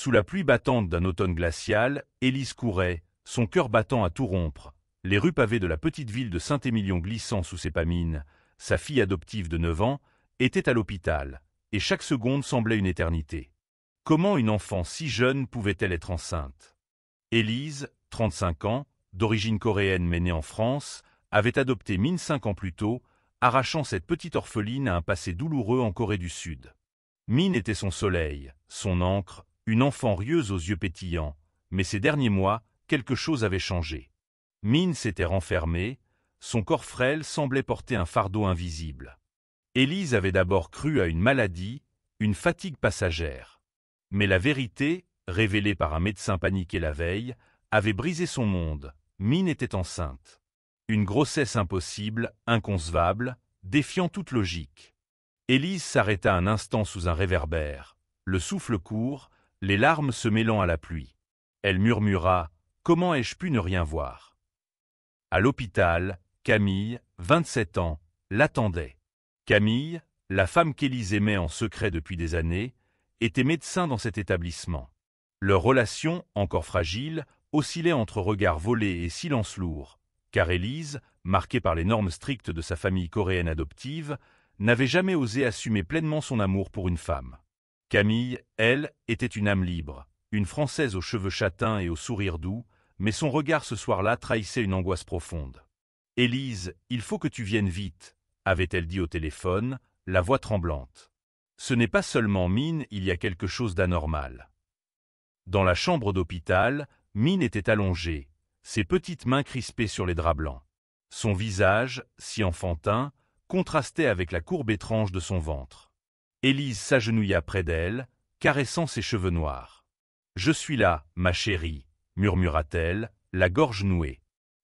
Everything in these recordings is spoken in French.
Sous la pluie battante d'un automne glacial, Élise courait, son cœur battant à tout rompre, les rues pavées de la petite ville de Saint-Émilion glissant sous ses pamines. Sa fille adoptive de 9 ans était à l'hôpital, et chaque seconde semblait une éternité. Comment une enfant si jeune pouvait-elle être enceinte? Élise, 35 ans, d'origine coréenne mais née en France, avait adopté Min 5 ans plus tôt, arrachant cette petite orpheline à un passé douloureux en Corée du Sud. Min était son soleil, son encre, une enfant rieuse aux yeux pétillants, mais ces derniers mois, quelque chose avait changé. Min s'était renfermée, son corps frêle semblait porter un fardeau invisible. Élise avait d'abord cru à une maladie, une fatigue passagère. Mais la vérité, révélée par un médecin paniqué la veille, avait brisé son monde. Min était enceinte. Une grossesse impossible, inconcevable, défiant toute logique. Élise s'arrêta un instant sous un réverbère, le souffle court, les larmes se mêlant à la pluie. Elle murmura « Comment ai-je pu ne rien voir ?» À l'hôpital, Camille, 27 ans, l'attendait. Camille, la femme qu'Élise aimait en secret depuis des années, était médecin dans cet établissement. Leur relation, encore fragile, oscillait entre regards volés et silence lourd, car Élise, marquée par les normes strictes de sa famille coréenne adoptive, n'avait jamais osé assumer pleinement son amour pour une femme. Camille, elle, était une âme libre, une Française aux cheveux châtains et au sourire doux, mais son regard ce soir-là trahissait une angoisse profonde. « Élise, il faut que tu viennes vite », avait-elle dit au téléphone, la voix tremblante. Ce n'est pas seulement Min, il y a quelque chose d'anormal. Dans la chambre d'hôpital, Min était allongée, ses petites mains crispées sur les draps blancs. Son visage, si enfantin, contrastait avec la courbe étrange de son ventre. Élise s'agenouilla près d'elle, caressant ses cheveux noirs. « Je suis là, ma chérie », murmura-t-elle, la gorge nouée.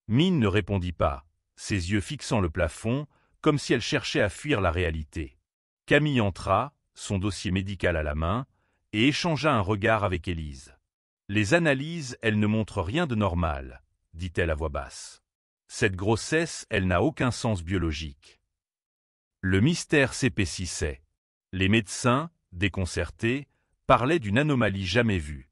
Min ne répondit pas, ses yeux fixant le plafond, comme si elle cherchait à fuir la réalité. Camille entra, son dossier médical à la main, et échangea un regard avec Élise. « Les analyses, elles ne montrent rien de normal, » dit-elle à voix basse. « Cette grossesse, elle n'a aucun sens biologique. » Le mystère s'épaississait. Les médecins, déconcertés, parlaient d'une anomalie jamais vue.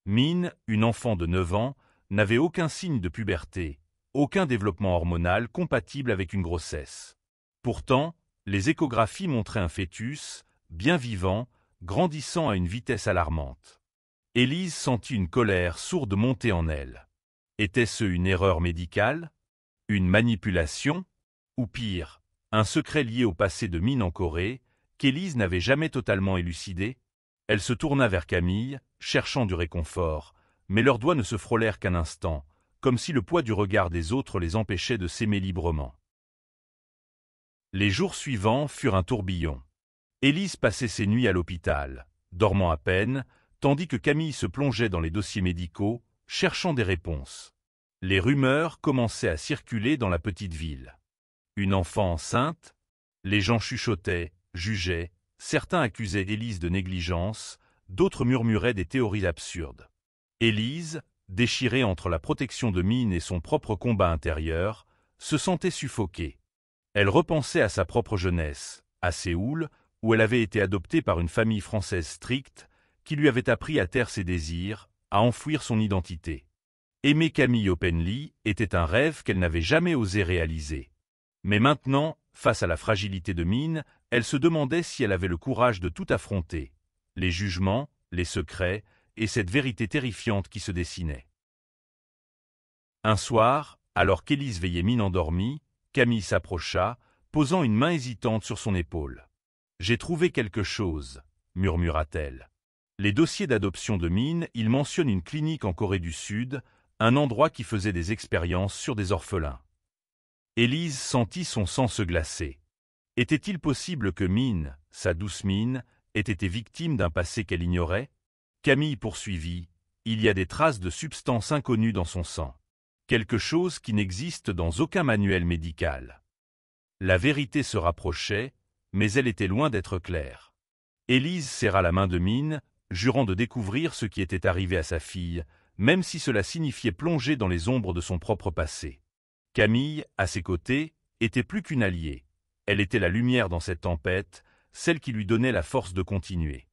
Min, une enfant de 9 ans, n'avait aucun signe de puberté, aucun développement hormonal compatible avec une grossesse. Pourtant, les échographies montraient un fœtus, bien vivant, grandissant à une vitesse alarmante. Élise sentit une colère sourde monter en elle. Était-ce une erreur médicale? Une manipulation? Ou pire, un secret lié au passé de Min en Corée, qu'Élise n'avait jamais totalement élucidé? Elle se tourna vers Camille, cherchant du réconfort, mais leurs doigts ne se frôlèrent qu'un instant, comme si le poids du regard des autres les empêchait de s'aimer librement. Les jours suivants furent un tourbillon. Élise passait ses nuits à l'hôpital, dormant à peine, tandis que Camille se plongeait dans les dossiers médicaux, cherchant des réponses. Les rumeurs commençaient à circuler dans la petite ville. Une enfant enceinte? Les gens chuchotaient, jugeaient, certains accusaient Élise de négligence, d'autres murmuraient des théories absurdes. Élise, déchirée entre la protection de Min et son propre combat intérieur, se sentait suffoquée. Elle repensait à sa propre jeunesse, à Séoul, où elle avait été adoptée par une famille française stricte, qui lui avait appris à taire ses désirs, à enfouir son identité. Aimer Camille openly était un rêve qu'elle n'avait jamais osé réaliser. Mais maintenant, face à la fragilité de Min, elle se demandait si elle avait le courage de tout affronter, les jugements, les secrets, et cette vérité terrifiante qui se dessinait. Un soir, alors qu'Élise veillait Min endormie, Camille s'approcha, posant une main hésitante sur son épaule. « J'ai trouvé quelque chose », murmura-t-elle. Les dossiers d'adoption de Min, ils mentionnent une clinique en Corée du Sud, un endroit qui faisait des expériences sur des orphelins. Élise sentit son sang se glacer. Était-il possible que Min, sa douce Min, ait été victime d'un passé qu'elle ignorait? Camille poursuivit, il y a des traces de substances inconnues dans son sang. Quelque chose qui n'existe dans aucun manuel médical. La vérité se rapprochait, mais elle était loin d'être claire. Élise serra la main de Min, jurant de découvrir ce qui était arrivé à sa fille, même si cela signifiait plonger dans les ombres de son propre passé. Camille, à ses côtés, était plus qu'une alliée. Elle était la lumière dans cette tempête, celle qui lui donnait la force de continuer.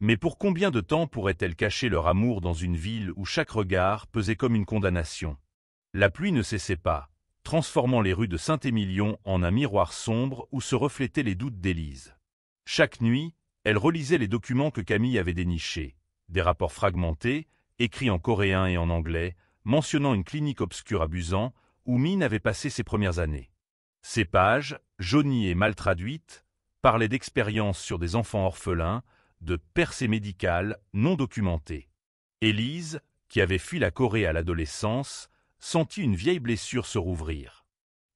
Mais pour combien de temps pourraient-elles cacher leur amour dans une ville où chaque regard pesait comme une condamnation? La pluie ne cessait pas, transformant les rues de Saint-Émilion en un miroir sombre où se reflétaient les doutes d'Élise. Chaque nuit, elle relisait les documents que Camille avait dénichés, des rapports fragmentés, écrits en coréen et en anglais, mentionnant une clinique obscure à Busan, où Min avait passé ses premières années. Ces pages, jaunies et mal traduites, parlaient d'expériences sur des enfants orphelins, de percées médicales non documentées. Élise, qui avait fui la Corée à l'adolescence, sentit une vieille blessure se rouvrir.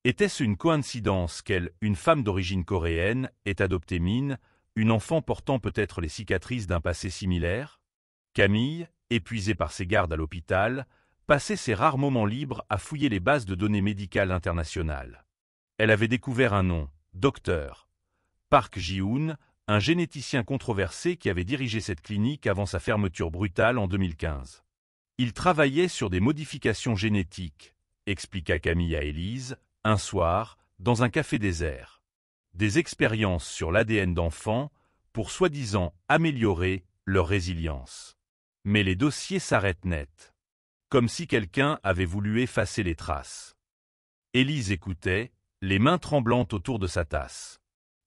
Était-ce une coïncidence qu'elle, une femme d'origine coréenne, ait adopté Min, une enfant portant peut-être les cicatrices d'un passé similaire? Camille, épuisée par ses gardes à l'hôpital, passait ses rares moments libres à fouiller les bases de données médicales internationales. Elle avait découvert un nom, Dr. Park Ji-hoon, un généticien controversé qui avait dirigé cette clinique avant sa fermeture brutale en 2015. Il travaillait sur des modifications génétiques, expliqua Camille à Élise, un soir, dans un café désert. Des expériences sur l'ADN d'enfants pour soi-disant améliorer leur résilience. Mais les dossiers s'arrêtent net. Comme si quelqu'un avait voulu effacer les traces. Élise écoutait, les mains tremblantes autour de sa tasse.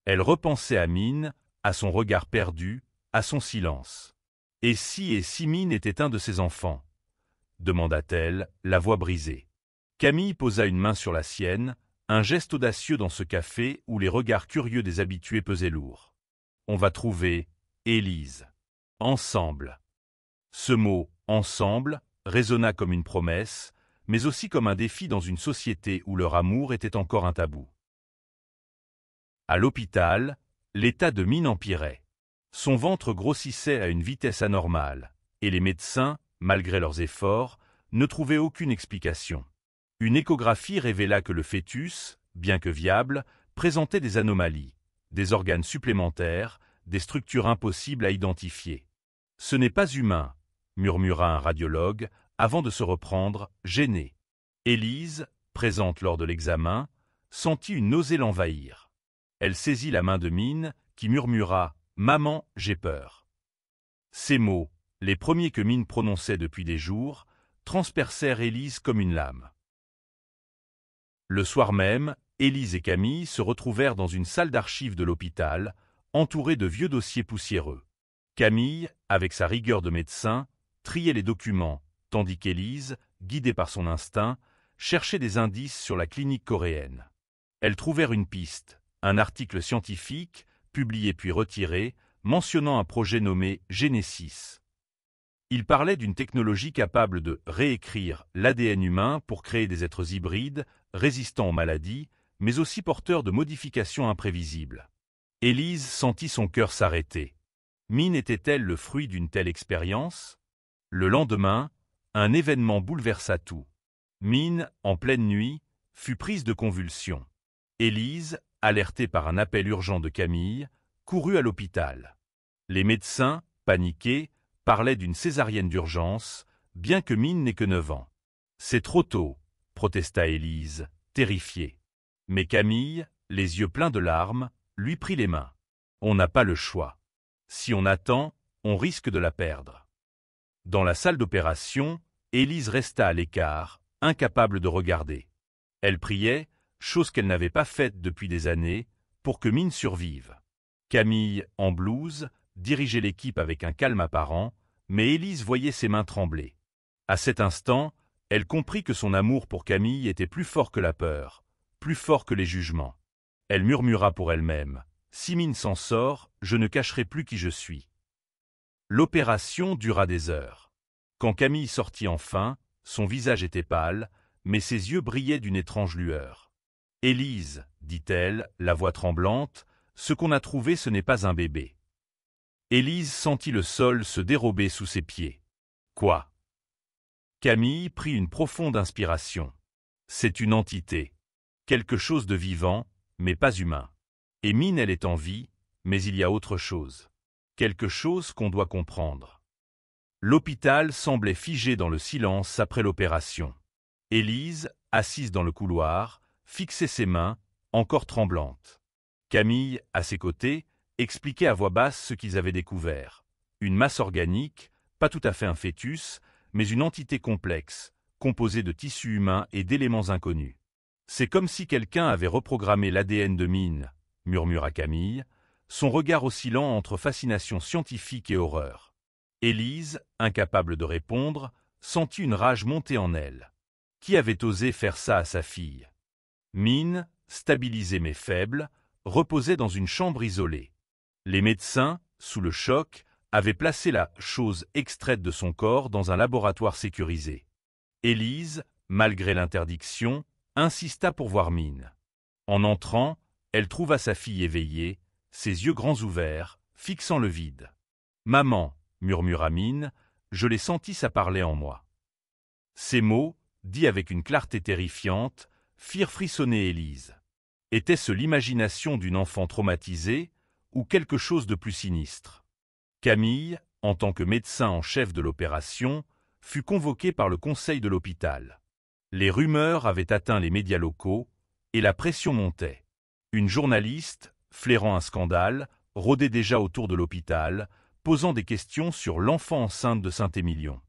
Elle repensait à Min, à son regard perdu, à son silence. Et si Min était un de ses enfants? Demanda-t-elle, la voix brisée. Camille posa une main sur la sienne, un geste audacieux dans ce café où les regards curieux des habitués pesaient lourd. On va trouver Élise. Ensemble. Ce mot « ensemble » résonna comme une promesse, mais aussi comme un défi dans une société où leur amour était encore un tabou. À l'hôpital, l'état de Min empirait. Son ventre grossissait à une vitesse anormale, et les médecins, malgré leurs efforts, ne trouvaient aucune explication. Une échographie révéla que le fœtus, bien que viable, présentait des anomalies, des organes supplémentaires, des structures impossibles à identifier. « Ce n'est pas humain », murmura un radiologue, avant de se reprendre, gêné. Élise, présente lors de l'examen, sentit une nausée l'envahir. Elle saisit la main de Min, qui murmura « Maman, j'ai peur ». Ces mots, les premiers que Min prononçait depuis des jours, transpercèrent Élise comme une lame. Le soir même, Élise et Camille se retrouvèrent dans une salle d'archives de l'hôpital, entourée de vieux dossiers poussiéreux. Camille, avec sa rigueur de médecin, triait les documents, tandis qu'Élise, guidée par son instinct, cherchait des indices sur la clinique coréenne. Elles trouvèrent une piste, un article scientifique, publié puis retiré, mentionnant un projet nommé Genesis. Il parlait d'une technologie capable de réécrire l'ADN humain pour créer des êtres hybrides, résistants aux maladies, mais aussi porteurs de modifications imprévisibles. Élise sentit son cœur s'arrêter. Min était-elle le fruit d'une telle expérience? Le lendemain, un événement bouleversa tout. Min, en pleine nuit, fut prise de convulsions. Élise, alertée par un appel urgent de Camille, courut à l'hôpital. Les médecins, paniqués, parlaient d'une césarienne d'urgence, bien que Min n'ait que 9 ans. « C'est trop tôt », protesta Élise, terrifiée. Mais Camille, les yeux pleins de larmes, lui prit les mains. « On n'a pas le choix. Si on attend, on risque de la perdre. » Dans la salle d'opération, Élise resta à l'écart, incapable de regarder. Elle priait, chose qu'elle n'avait pas faite depuis des années, pour que Min survive. Camille, en blouse, dirigeait l'équipe avec un calme apparent, mais Élise voyait ses mains trembler. À cet instant, elle comprit que son amour pour Camille était plus fort que la peur, plus fort que les jugements. Elle murmura pour elle-même « Si Min s'en sort, je ne cacherai plus qui je suis. » L'opération dura des heures. Quand Camille sortit enfin, son visage était pâle, mais ses yeux brillaient d'une étrange lueur. « Élise, dit-elle, la voix tremblante, ce qu'on a trouvé ce n'est pas un bébé. » Élise sentit le sol se dérober sous ses pieds. « Quoi ?» Camille prit une profonde inspiration. « C'est une entité. Quelque chose de vivant, mais pas humain. Et Min, elle est en vie, mais il y a autre chose. Quelque chose qu'on doit comprendre. » L'hôpital semblait figé dans le silence après l'opération. Élise, assise dans le couloir, fixait ses mains, encore tremblantes. Camille, à ses côtés, expliquait à voix basse ce qu'ils avaient découvert. une masse organique, pas tout à fait un fœtus, mais une entité complexe, composée de tissus humains et d'éléments inconnus. C'est comme si quelqu'un avait reprogrammé l'ADN de Min, murmura Camille, son regard oscillant entre fascination scientifique et horreur. Élise, incapable de répondre, sentit une rage monter en elle. Qui avait osé faire ça à sa fille? Min, stabilisée mais faible, reposait dans une chambre isolée. Les médecins, sous le choc, avaient placé la chose extraite de son corps dans un laboratoire sécurisé. Élise, malgré l'interdiction, insista pour voir Min. En entrant, elle trouva sa fille éveillée, ses yeux grands ouverts, fixant le vide. « Maman !» murmura Min, « je l'ai senti, ça parlait en moi. » Ces mots, dits avec une clarté terrifiante, firent frissonner Élise. Était-ce l'imagination d'une enfant traumatisée ou quelque chose de plus sinistre? Camille, en tant que médecin en chef de l'opération, fut convoquée par le conseil de l'hôpital. Les rumeurs avaient atteint les médias locaux et la pression montait. Une journaliste, flairant un scandale, rôdait déjà autour de l'hôpital, posant des questions sur l'enfant enceinte de Saint-Émilion.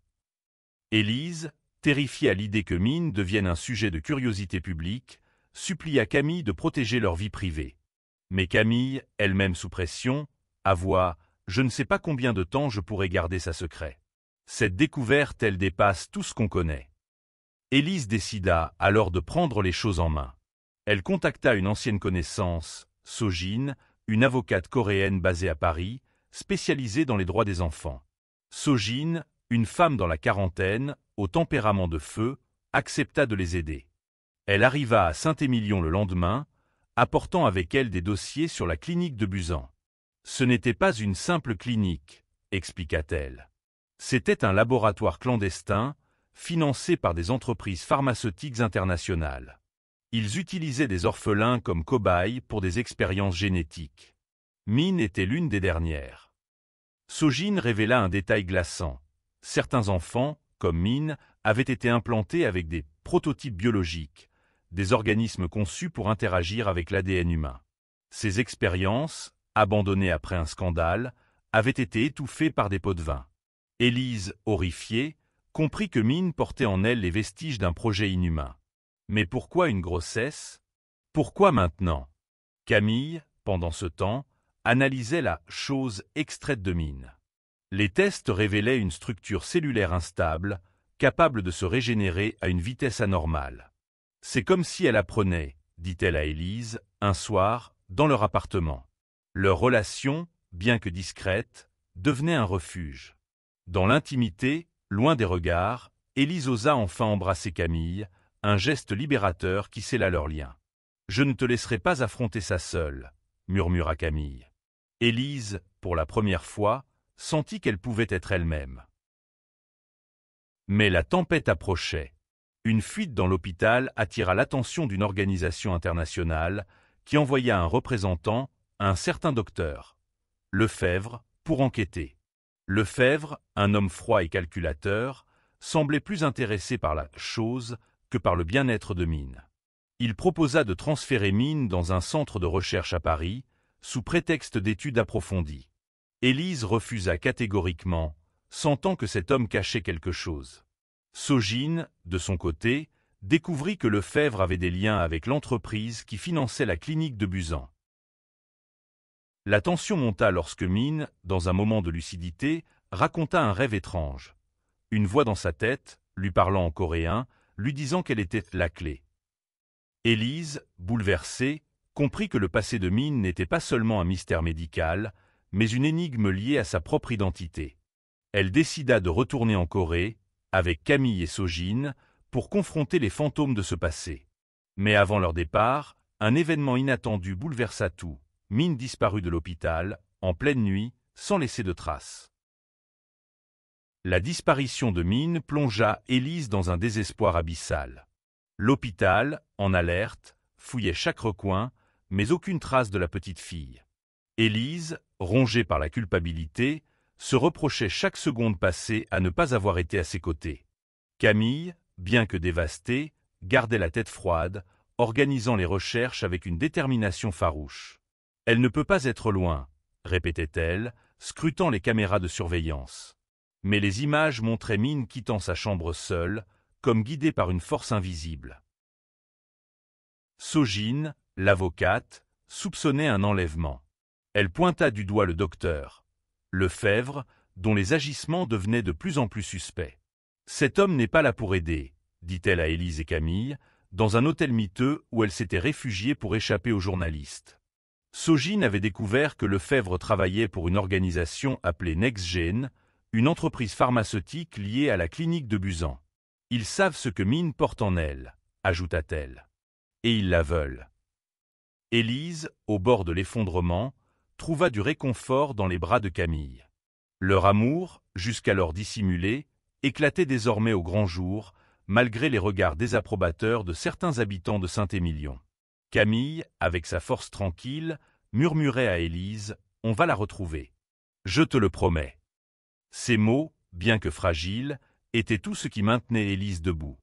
Élise, terrifiée à l'idée que Min devienne un sujet de curiosité publique, supplia Camille de protéger leur vie privée. Mais Camille, elle-même sous pression, avoua « Je ne sais pas combien de temps je pourrai garder ça secret. Cette découverte, elle dépasse tout ce qu'on connaît. » Élise décida alors de prendre les choses en main. Elle contacta une ancienne connaissance, Sojin, une avocate coréenne basée à Paris, spécialisée dans les droits des enfants. Sojin, une femme dans la quarantaine, au tempérament de feu, accepta de les aider. Elle arriva à Saint-Émilion le lendemain, apportant avec elle des dossiers sur la clinique de Busan. Ce n'était pas une simple clinique, expliqua-t-elle. C'était un laboratoire clandestin, financé par des entreprises pharmaceutiques internationales. Ils utilisaient des orphelins comme cobayes pour des expériences génétiques. Min était l'une des dernières. Sojin révéla un détail glaçant. Certains enfants, comme Min, avaient été implantés avec des prototypes biologiques, des organismes conçus pour interagir avec l'ADN humain. Ces expériences, abandonnées après un scandale, avaient été étouffées par des pots de vin. Élise, horrifiée, comprit que Min portait en elle les vestiges d'un projet inhumain. Mais pourquoi une grossesse? Pourquoi maintenant? Camille, pendant ce temps, analysait la chose extraite de Min. Les tests révélaient une structure cellulaire instable, capable de se régénérer à une vitesse anormale. C'est comme si elle apprenait, dit-elle à Élise, un soir, dans leur appartement. Leur relation, bien que discrète, devenait un refuge. Dans l'intimité, loin des regards, Élise osa enfin embrasser Camille, un geste libérateur qui scella leur lien. « Je ne te laisserai pas affronter ça seule, » murmura Camille. Élise, pour la première fois, sentit qu'elle pouvait être elle-même. Mais la tempête approchait. Une fuite dans l'hôpital attira l'attention d'une organisation internationale qui envoya un représentant, un certain docteur, Lefebvre, pour enquêter. Lefebvre, un homme froid et calculateur, semblait plus intéressé par la chose que par le bien-être de Min. Il proposa de transférer Min dans un centre de recherche à Paris, sous prétexte d'études approfondies. Élise refusa catégoriquement, sentant que cet homme cachait quelque chose. Sojin, de son côté, découvrit que Lefebvre avait des liens avec l'entreprise qui finançait la clinique de Busan. La tension monta lorsque Min, dans un moment de lucidité, raconta un rêve étrange. Une voix dans sa tête, lui parlant en coréen, lui disant qu'elle était la clé. Élise, bouleversée, comprit que le passé de Min n'était pas seulement un mystère médical, mais une énigme liée à sa propre identité. Elle décida de retourner en Corée, avec Camille et Sojin, pour confronter les fantômes de ce passé. Mais avant leur départ, un événement inattendu bouleversa tout. Min disparut de l'hôpital, en pleine nuit, sans laisser de traces. La disparition de Min plongea Élise dans un désespoir abyssal. L'hôpital, en alerte, fouillait chaque recoin, mais aucune trace de la petite fille. Élise, rongée par la culpabilité, se reprochait chaque seconde passée à ne pas avoir été à ses côtés. Camille, bien que dévastée, gardait la tête froide, organisant les recherches avec une détermination farouche. « Elle ne peut pas être loin », répétait-elle, scrutant les caméras de surveillance. Mais les images montraient Min quittant sa chambre seule, comme guidée par une force invisible. Sojin, l'avocate, soupçonnait un enlèvement. Elle pointa du doigt le docteur Lefebvre, dont les agissements devenaient de plus en plus suspects. « Cet homme n'est pas là pour aider », dit-elle à Élise et Camille, dans un hôtel miteux où elle s'était réfugiée pour échapper aux journalistes. Sojin avait découvert que Lefebvre travaillait pour une organisation appelée NextGen, une entreprise pharmaceutique liée à la clinique de Busan. « Ils savent ce que Min porte en elle », ajouta-t-elle. « Et ils la veulent. » Élise, au bord de l'effondrement, trouva du réconfort dans les bras de Camille. Leur amour, jusqu'alors dissimulé, éclatait désormais au grand jour, malgré les regards désapprobateurs de certains habitants de Saint-Émilion. Camille, avec sa force tranquille, murmurait à Élise « On va la retrouver. Je te le promets. » Ces mots, bien que fragiles, étaient tout ce qui maintenait Élise debout.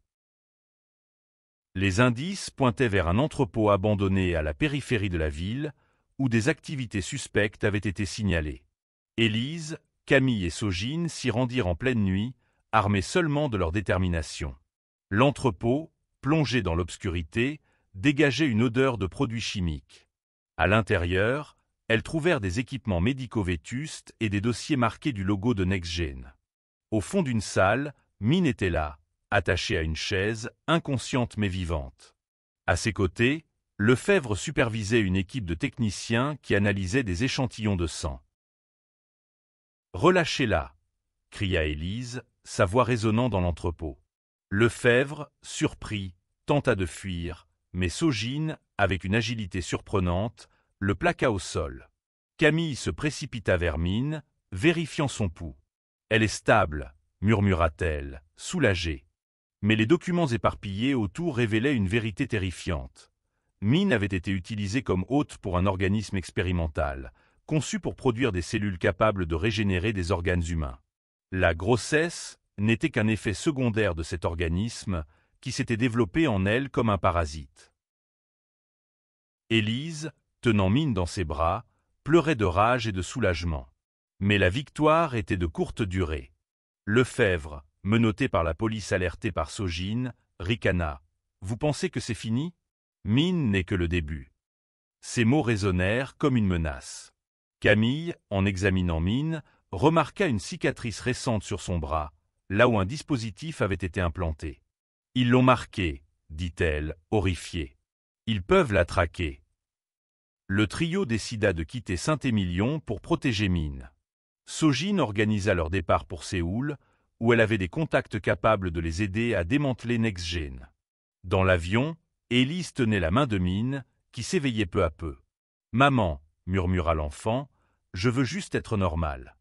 Les indices pointaient vers un entrepôt abandonné à la périphérie de la ville, où des activités suspectes avaient été signalées. Élise, Camille et Sojin s'y rendirent en pleine nuit, armés seulement de leur détermination. L'entrepôt, plongé dans l'obscurité, dégageait une odeur de produits chimiques. À l'intérieur, elles trouvèrent des équipements médicaux vétustes et des dossiers marqués du logo de NextGen. Au fond d'une salle, Min était là, attachée à une chaise, inconsciente mais vivante. À ses côtés, Lefebvre supervisait une équipe de techniciens qui analysaient des échantillons de sang. « Relâchez-la !» cria Élise, sa voix résonnant dans l'entrepôt. Lefebvre, surpris, tenta de fuir, mais Sojin, avec une agilité surprenante, le plaqua au sol. Camille se précipita vers Min, vérifiant son pouls. « Elle est stable », murmura-t-elle, soulagée. Mais les documents éparpillés autour révélaient une vérité terrifiante. Min avait été utilisée comme hôte pour un organisme expérimental, conçu pour produire des cellules capables de régénérer des organes humains. La grossesse n'était qu'un effet secondaire de cet organisme qui s'était développé en elle comme un parasite. Élise, tenant Min dans ses bras, pleurait de rage et de soulagement. Mais la victoire était de courte durée. Lefebvre, menotté par la police alertée par Sojin, ricana. « Vous pensez que c'est fini ? Min n'est que le début. » Ces mots résonnèrent comme une menace. Camille, en examinant Min, remarqua une cicatrice récente sur son bras, là où un dispositif avait été implanté. « Ils l'ont marqué, » dit-elle, horrifiée. « Ils peuvent la traquer. » Le trio décida de quitter Saint-Émilion pour protéger Min. Sojin organisa leur départ pour Séoul, où elle avait des contacts capables de les aider à démanteler NextGen. Dans l'avion, Élise tenait la main de Min, qui s'éveillait peu à peu. « Maman, » murmura l'enfant, « je veux juste être normale. »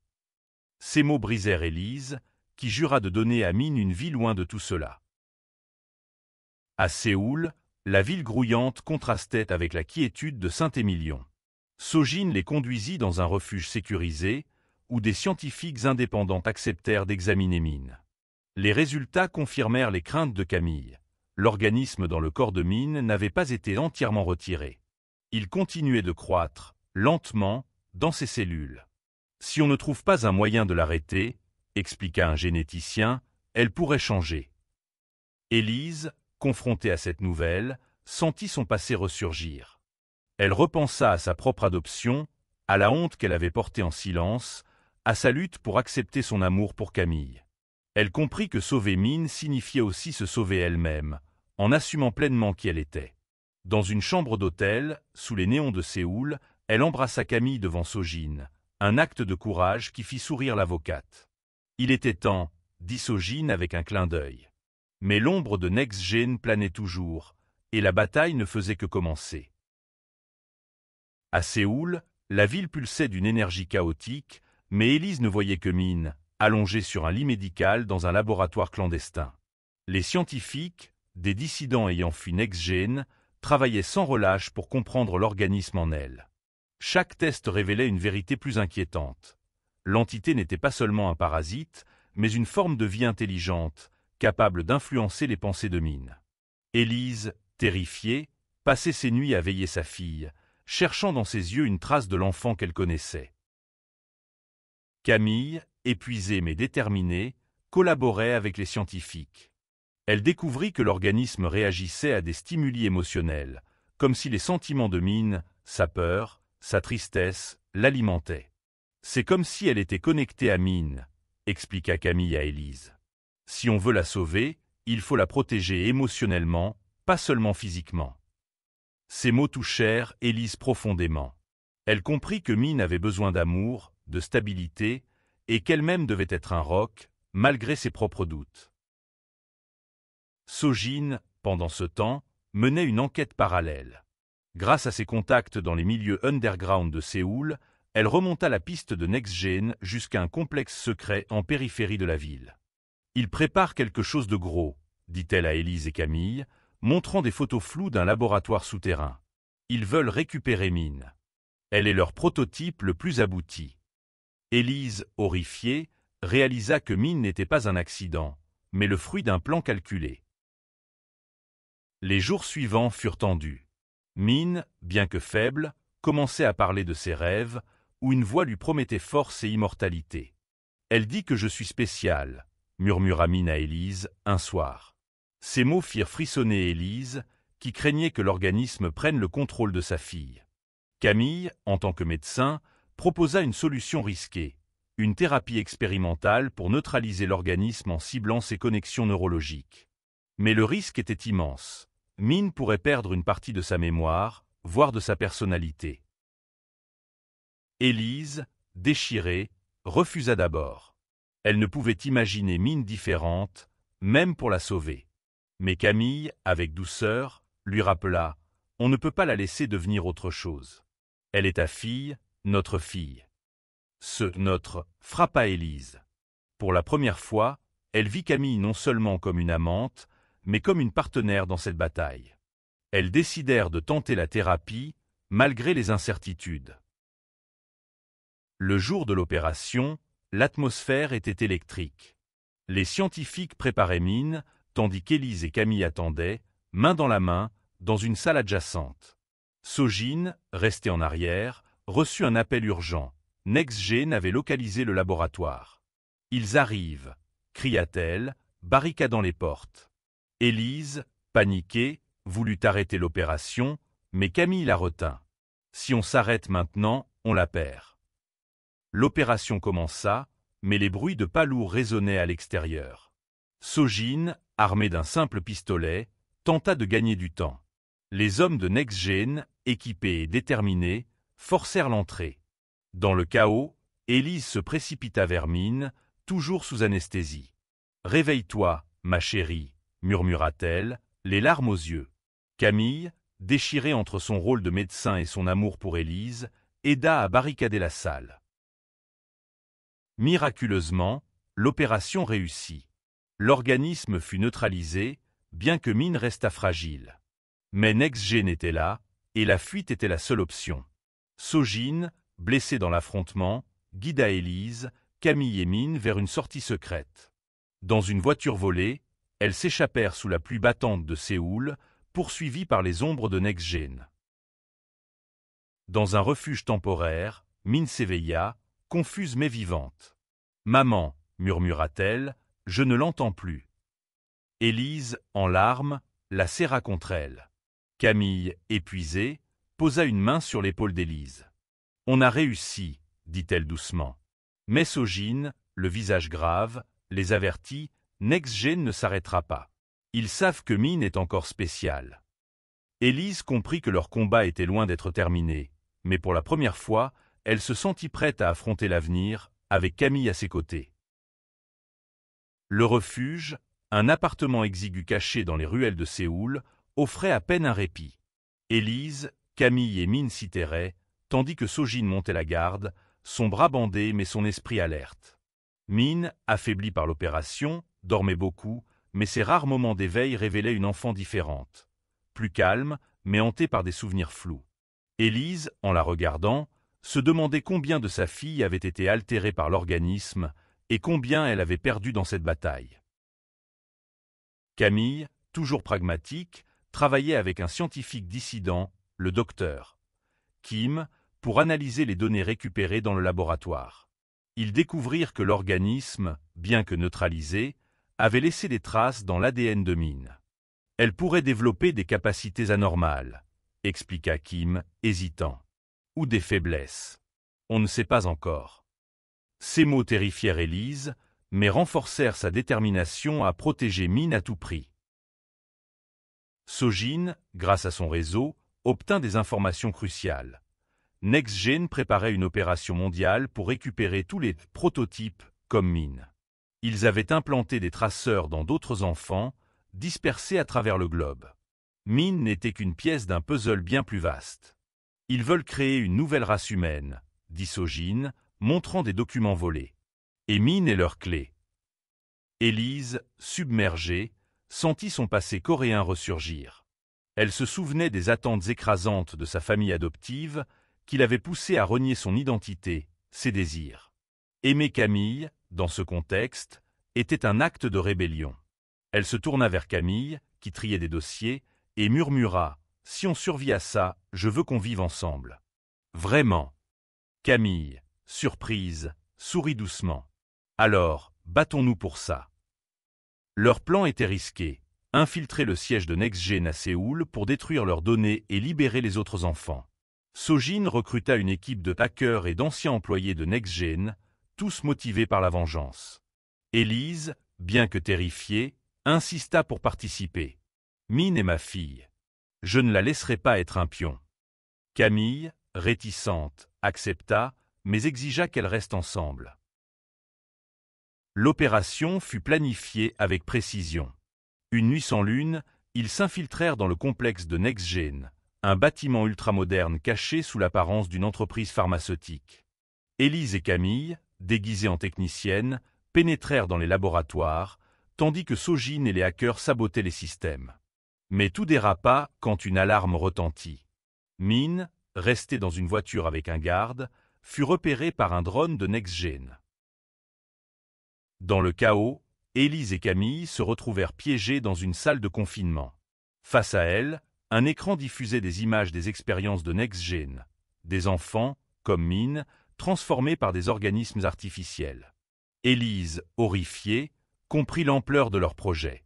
Ces mots brisèrent Élise, qui jura de donner à Min une vie loin de tout cela. À Séoul, la ville grouillante contrastait avec la quiétude de Saint-Émilion. Sojin les conduisit dans un refuge sécurisé, où des scientifiques indépendants acceptèrent d'examiner Min. Les résultats confirmèrent les craintes de Camille. L'organisme dans le corps de Min n'avait pas été entièrement retiré. Il continuait de croître, lentement, dans ses cellules. « Si on ne trouve pas un moyen de l'arrêter, » expliqua un généticien, « elle pourrait changer. » Élise, confrontée à cette nouvelle, sentit son passé ressurgir. Elle repensa à sa propre adoption, à la honte qu'elle avait portée en silence, à sa lutte pour accepter son amour pour Camille. Elle comprit que sauver Min signifiait aussi se sauver elle-même, en assumant pleinement qui elle était. Dans une chambre d'hôtel, sous les néons de Séoul, elle embrassa Camille devant Sojin, un acte de courage qui fit sourire l'avocate. « Il était temps », dit Sojin avec un clin d'œil. Mais l'ombre de NextGen planait toujours, et la bataille ne faisait que commencer. À Séoul, la ville pulsait d'une énergie chaotique, mais Élise ne voyait que Min, allongée sur un lit médical dans un laboratoire clandestin. Les scientifiques, des dissidents ayant fui NextGen, travaillaient sans relâche pour comprendre l'organisme en elle. Chaque test révélait une vérité plus inquiétante. L'entité n'était pas seulement un parasite, mais une forme de vie intelligente, capable d'influencer les pensées de Min. Élise, terrifiée, passait ses nuits à veiller sa fille, cherchant dans ses yeux une trace de l'enfant qu'elle connaissait. Camille, épuisée mais déterminée, collaborait avec les scientifiques. Elle découvrit que l'organisme réagissait à des stimuli émotionnels, comme si les sentiments de Min, sa peur, sa tristesse, l'alimentaient. C'est comme si elle était connectée à Min, expliqua Camille à Élise. Si on veut la sauver, il faut la protéger émotionnellement, pas seulement physiquement. Ces mots touchèrent Élise profondément. Elle comprit que Min avait besoin d'amour, de stabilité, et qu'elle-même devait être un roc, malgré ses propres doutes. Sojin, pendant ce temps, menait une enquête parallèle. Grâce à ses contacts dans les milieux underground de Séoul, elle remonta la piste de NextGen jusqu'à un complexe secret en périphérie de la ville. « Il prépare quelque chose de gros », dit-elle à Élise et Camille, montrant des photos floues d'un laboratoire souterrain. Ils veulent récupérer Min. Elle est leur prototype le plus abouti. Élise, horrifiée, réalisa que Min n'était pas un accident, mais le fruit d'un plan calculé. Les jours suivants furent tendus. Min, bien que faible, commençait à parler de ses rêves, où une voix lui promettait force et immortalité. « Elle dit que je suis spéciale », murmura Min à Élise un soir. Ces mots firent frissonner Élise, qui craignait que l'organisme prenne le contrôle de sa fille. Camille, en tant que médecin, proposa une solution risquée, une thérapie expérimentale pour neutraliser l'organisme en ciblant ses connexions neurologiques. Mais le risque était immense. Min pourrait perdre une partie de sa mémoire, voire de sa personnalité. Élise, déchirée, refusa d'abord. Elle ne pouvait imaginer Min différente, même pour la sauver. Mais Camille, avec douceur, lui rappela « On ne peut pas la laisser devenir autre chose. Elle est ta fille, notre fille. » Ce « notre » frappa Élise. Pour la première fois, elle vit Camille non seulement comme une amante, mais comme une partenaire dans cette bataille. Elles décidèrent de tenter la thérapie, malgré les incertitudes. Le jour de l'opération, l'atmosphère était électrique. Les scientifiques préparaient Min, tandis qu'Élise et Camille attendaient, main dans la main, dans une salle adjacente. Sojin, resté en arrière, reçut un appel urgent. NextGen avait localisé le laboratoire. « Ils arrivent !» cria-t-elle, barricadant les portes. Élise, paniquée, voulut arrêter l'opération, mais Camille la retint. « Si on s'arrête maintenant, on la perd. » L'opération commença, mais les bruits de pas lourds résonnaient à l'extérieur. Sojin, armé d'un simple pistolet, tenta de gagner du temps. Les hommes de NextGen, équipés et déterminés, forcèrent l'entrée. Dans le chaos, Élise se précipita vers Min, toujours sous anesthésie. « Réveille-toi, ma chérie », murmura-t-elle, les larmes aux yeux. Camille, déchirée entre son rôle de médecin et son amour pour Élise, aida à barricader la salle. Miraculeusement, l'opération réussit. L'organisme fut neutralisé, bien que Min restât fragile. Mais NextGen était là, et la fuite était la seule option. Sojin, blessé dans l'affrontement, guida Élise, Camille et Min vers une sortie secrète. Dans une voiture volée, elles s'échappèrent sous la pluie battante de Séoul, poursuivies par les ombres de NextGen. Dans un refuge temporaire, Min s'éveilla, confuse mais vivante. « Maman, » murmura-t-elle, « je ne l'entends plus. » Élise, en larmes, la serra contre elle. Camille, épuisée, posa une main sur l'épaule d'Élise. « On a réussi, » dit-elle doucement. Mais Sojin, le visage grave, les avertit, NextGen ne s'arrêtera pas. Ils savent que Min est encore spéciale. Élise comprit que leur combat était loin d'être terminé, mais pour la première fois, elle se sentit prête à affronter l'avenir, avec Camille à ses côtés. Le refuge, un appartement exigu caché dans les ruelles de Séoul, offrait à peine un répit. Élise, Camille et Min s'y terraient, tandis que Sojin montait la garde, son bras bandé mais son esprit alerte. Min, affaiblie par l'opération, dormait beaucoup, mais ses rares moments d'éveil révélaient une enfant différente. Plus calme, mais hantée par des souvenirs flous. Élise, en la regardant, se demandait combien de sa fille avait été altérée par l'organisme et combien elle avait perdu dans cette bataille. Camille, toujours pragmatique, travaillait avec un scientifique dissident, le docteur Kim, pour analyser les données récupérées dans le laboratoire. Ils découvrirent que l'organisme, bien que neutralisé, avait laissé des traces dans l'ADN de Min. Elle pourrait développer des capacités anormales, expliqua Kim, hésitant. Ou des faiblesses. On ne sait pas encore. Ces mots terrifièrent Élise, mais renforcèrent sa détermination à protéger Min à tout prix. Sojin, grâce à son réseau, obtint des informations cruciales. NextGen préparait une opération mondiale pour récupérer tous les prototypes comme Min. Ils avaient implanté des traceurs dans d'autres enfants, dispersés à travers le globe. Min n'était qu'une pièce d'un puzzle bien plus vaste. Ils veulent créer une nouvelle race humaine, dit Sojin, montrant des documents volés. Et Min est leur clé. Élise, submergée, sentit son passé coréen ressurgir. Elle se souvenait des attentes écrasantes de sa famille adoptive, qui l'avaient poussée à renier son identité, ses désirs. Aimer Camille, dans ce contexte, était un acte de rébellion. Elle se tourna vers Camille, qui triait des dossiers, et murmura « Si on survit à ça, je veux qu'on vive ensemble. » Vraiment. Camille, surprise, sourit doucement. « Alors, battons-nous pour ça. » Leur plan était risqué, infiltrer le siège de NextGen à Séoul pour détruire leurs données et libérer les autres enfants. Sojin recruta une équipe de hackers et d'anciens employés de NextGen, tous motivés par la vengeance. Élise, bien que terrifiée, insista pour participer. « Min est ma fille. Je ne la laisserai pas être un pion. » Camille, réticente, accepta, mais exigea qu'elles restent ensemble. L'opération fut planifiée avec précision. Une nuit sans lune, ils s'infiltrèrent dans le complexe de NextGen, un bâtiment ultramoderne caché sous l'apparence d'une entreprise pharmaceutique. Élise et Camille, déguisées en techniciennes, pénétrèrent dans les laboratoires, tandis que Sojin et les hackers sabotaient les systèmes. Mais tout dérapa quand une alarme retentit. Min, restée dans une voiture avec un garde, fut repérée par un drone de NextGen. Dans le chaos, Élise et Camille se retrouvèrent piégées dans une salle de confinement. Face à elles, un écran diffusait des images des expériences de NextGen, des enfants, comme Min, transformés par des organismes artificiels. Élise, horrifiée, comprit l'ampleur de leur projet.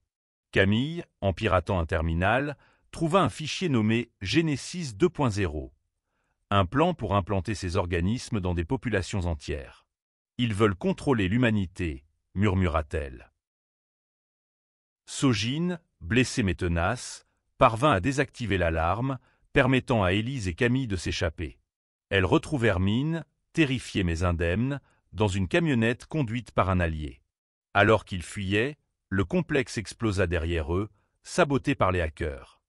Camille, en piratant un terminal, trouva un fichier nommé Genesis 2.0, un plan pour implanter ces organismes dans des populations entières. Ils veulent contrôler l'humanité, murmura-t-elle. Sojin, blessée mais tenace, parvint à désactiver l'alarme, permettant à Élise et Camille de s'échapper. Elles retrouvèrent Min, terrifiée mais indemne, dans une camionnette conduite par un allié. Alors qu'ils fuyaient, le complexe explosa derrière eux, saboté par les hackers.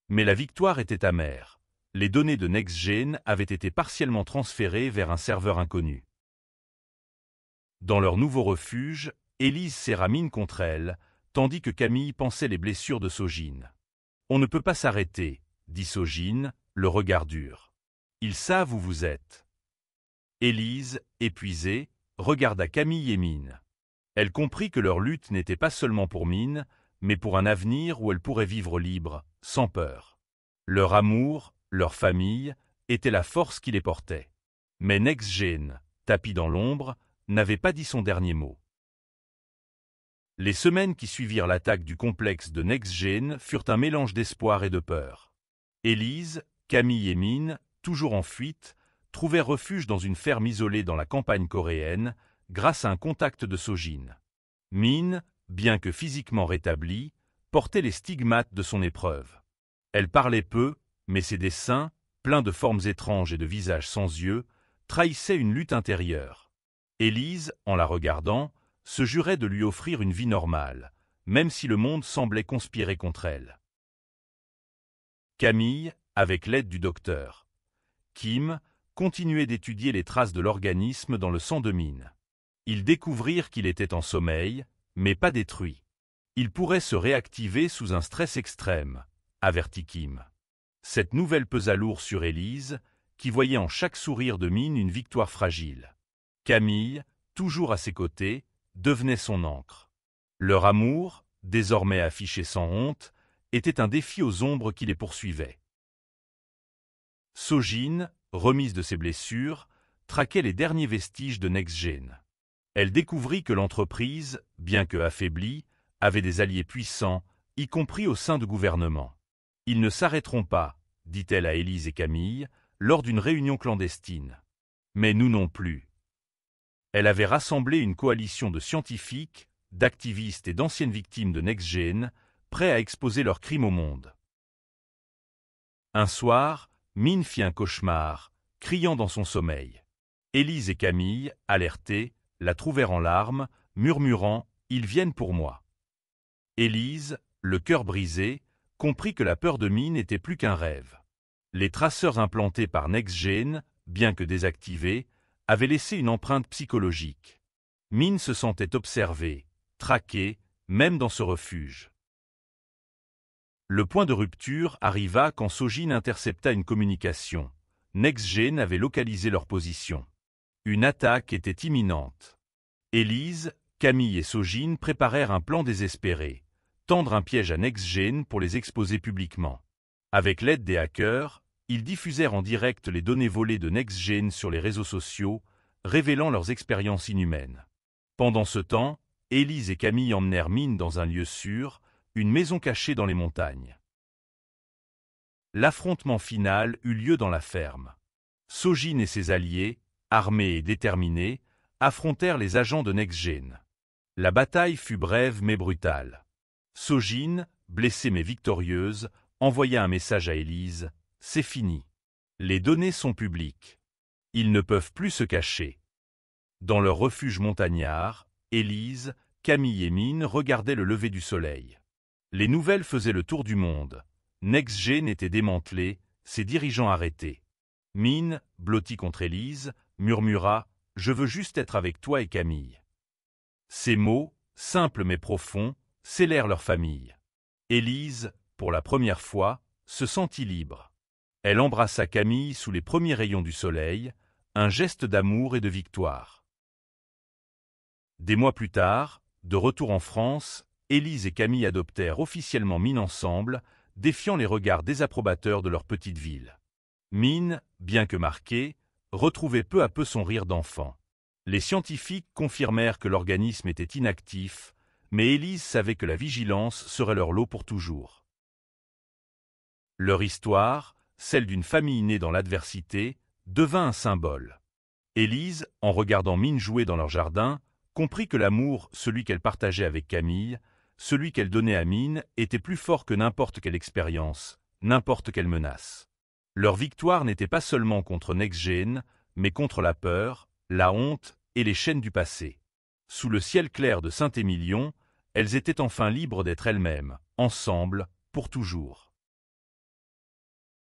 Mais la victoire était amère. Les données de NextGen avaient été partiellement transférées vers un serveur inconnu. Dans leur nouveau refuge, Élise serra Min contre elle, tandis que Camille pansait les blessures de Sojin. « On ne peut pas s'arrêter, » dit Sojin, le regard dur. « Ils savent où vous êtes. » Élise, épuisée, regarda Camille et Min. Elle comprit que leur lutte n'était pas seulement pour Min, mais pour un avenir où elle pourrait vivre libre, sans peur. Leur amour, leur famille, étaient la force qui les portait. Mais NextGen, tapi dans l'ombre, n'avait pas dit son dernier mot. Les semaines qui suivirent l'attaque du complexe de NextGen furent un mélange d'espoir et de peur. Élise, Camille et Min, toujours en fuite, trouvèrent refuge dans une ferme isolée dans la campagne coréenne, grâce à un contact de Sojin. Min, bien que physiquement rétablie, portait les stigmates de son épreuve. Elle parlait peu, mais ses dessins, pleins de formes étranges et de visages sans yeux, trahissaient une lutte intérieure. Élise, en la regardant, se jurait de lui offrir une vie normale, même si le monde semblait conspirer contre elle. Camille, avec l'aide du docteur Kim, continuait d'étudier les traces de l'organisme dans le sang de Min. Ils découvrirent qu'il était en sommeil, mais pas détruit. Il pourrait se réactiver sous un stress extrême, avertit Kim. Cette nouvelle pesa lourd sur Élise, qui voyait en chaque sourire de Min une victoire fragile. Camille, toujours à ses côtés, devenait son ancre. Leur amour, désormais affiché sans honte, était un défi aux ombres qui les poursuivaient. Sojin, remise de ses blessures, traquait les derniers vestiges de NextGen. Elle découvrit que l'entreprise, bien que affaiblie, avait des alliés puissants, y compris au sein du gouvernement. « Ils ne s'arrêteront pas », dit-elle à Élise et Camille, lors d'une réunion clandestine. Mais nous non plus. Elle avait rassemblé une coalition de scientifiques, d'activistes et d'anciennes victimes de NextGen, prêts à exposer leurs crimes au monde. Un soir, Mine fit un cauchemar, criant dans son sommeil. Élise et Camille, alertés, la trouvèrent en larmes, murmurant « Ils viennent pour moi ». Élise, le cœur brisé, comprit que la peur de Mine n'était plus qu'un rêve. Les traceurs implantés par NextGen, bien que désactivés, avaient laissé une empreinte psychologique. Mine se sentait observée, traquée, même dans ce refuge. Le point de rupture arriva quand Sojin intercepta une communication. NextGen avait localisé leur position. Une attaque était imminente. Élise, Camille et Sojin préparèrent un plan désespéré, tendre un piège à NextGen pour les exposer publiquement. Avec l'aide des hackers, ils diffusèrent en direct les données volées de NextGen sur les réseaux sociaux, révélant leurs expériences inhumaines. Pendant ce temps, Élise et Camille emmenèrent Mine dans un lieu sûr, une maison cachée dans les montagnes. L'affrontement final eut lieu dans la ferme. Sojin et ses alliés, armés et déterminés, affrontèrent les agents de NextGen. La bataille fut brève mais brutale. Sojin, blessée mais victorieuse, envoya un message à Élise. « C'est fini. Les données sont publiques. Ils ne peuvent plus se cacher. » Dans leur refuge montagnard, Élise, Camille et Mine regardaient le lever du soleil. Les nouvelles faisaient le tour du monde. NextGen était démantelé, ses dirigeants arrêtés. Mine, blottie contre Élise, murmura « Je veux juste être avec toi et Camille ». Ces mots, simples mais profonds, scellèrent leur famille. Élise, pour la première fois, se sentit libre. Elle embrassa Camille sous les premiers rayons du soleil, un geste d'amour et de victoire. Des mois plus tard, de retour en France, Élise et Camille adoptèrent officiellement Mine ensemble, défiant les regards désapprobateurs de leur petite ville. Mine, bien que marquée, retrouvait peu à peu son rire d'enfant. Les scientifiques confirmèrent que l'organisme était inactif, mais Élise savait que la vigilance serait leur lot pour toujours. Leur histoire, celle d'une famille née dans l'adversité, devint un symbole. Élise, en regardant Mine jouer dans leur jardin, comprit que l'amour, celui qu'elle partageait avec Camille, celui qu'elle donnait à Mine, était plus fort que n'importe quelle expérience, n'importe quelle menace. Leur victoire n'était pas seulement contre NextGen, mais contre la peur, la honte et les chaînes du passé. Sous le ciel clair de Saint-Émilion, elles étaient enfin libres d'être elles-mêmes, ensemble, pour toujours.